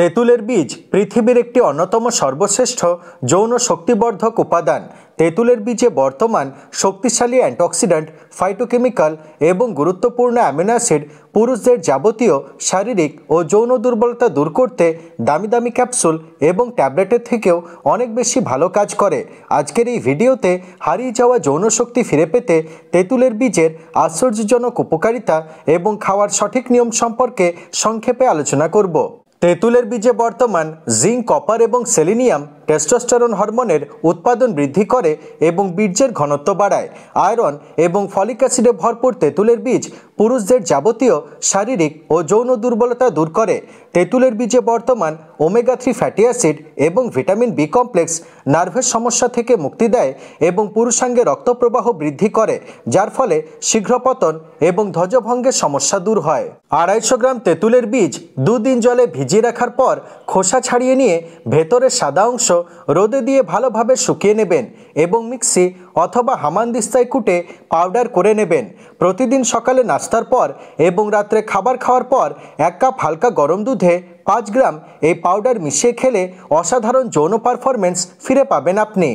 তেঁতুলের বীজ পৃথিবীর একটি অন্যতম সর্বশ্রেষ্ঠ যৌন শক্তিবর্ধক উপাদান। তেঁতুলের বীজে বর্তমান শক্তিশালী অ্যান্টিঅক্সিডেন্ট, ফাইটোকেমিক্যাল এবং গুরুত্বপূর্ণ অ্যামিনো অ্যাসিড পুরুষদের যাবতীয় শারীরিক ও যৌন দুর্বলতা দূর করতে দামি দামি ক্যাপসুল এবং ট্যাবলেটের থেকেও অনেক বেশি ভালো কাজ করে। আজকের এই ভিডিওতে হারিয়ে যাওয়া যৌন শক্তি ফিরে পেতে তেঁতুলের বীজের আশ্চর্যজনক উপকারিতা এবং খাওয়ার সঠিক নিয়ম সম্পর্কে সংক্ষেপে আলোচনা করব। তেঁতুলের বীজে বর্তমান জিঙ্ক, কপার এবং সেলিনিয়াম টেস্টোস্টেরন হরমোনের উৎপাদন বৃদ্ধি করে এবং বীর্যের ঘনত্ব বাড়ায়। আয়রন এবং ফলিক অ্যাসিডে ভরপুর তেঁতুলের বীজ পুরুষদের যাবতীয় শারীরিক ও যৌন দুর্বলতা দূর করে। তেঁতুলের বীজে বর্তমান ওমেগা 3 ফ্যাটি অ্যাসিড এবং ভিটামিন বি কমপ্লেক্স নার্ভের সমস্যা থেকে মুক্তি দেয় এবং পুরুষাঙ্গে রক্তপ্রবাহ বৃদ্ধি করে, যার ফলে শীঘ্র পতন এবং ধ্বজভঙ্গের সমস্যা দূর হয়। 250 গ্রাম তেঁতুলের বীজ 2 দিন জলে ভিজিয়ে রাখার পর খোসা ছাড়িয়ে নিয়ে ভেতরের সাদা অংশ রোদে দিয়ে ভালোভাবে শুকিয়ে নেবেন এবং মিক্সি অথবা হামানদিস্তায় কুটে পাউডার করে নেবেন। প্রতিদিন সকালে নাস্তার পর এবং রাত্রে খাবার খাওয়ার পর 1 কাপ হালকা গরম দুধে 5 গ্রাম এই পাউডার মিশিয়ে খেলে অসাধারণ যৌন পারফরমেন্স ফিরে পাবেন আপনি।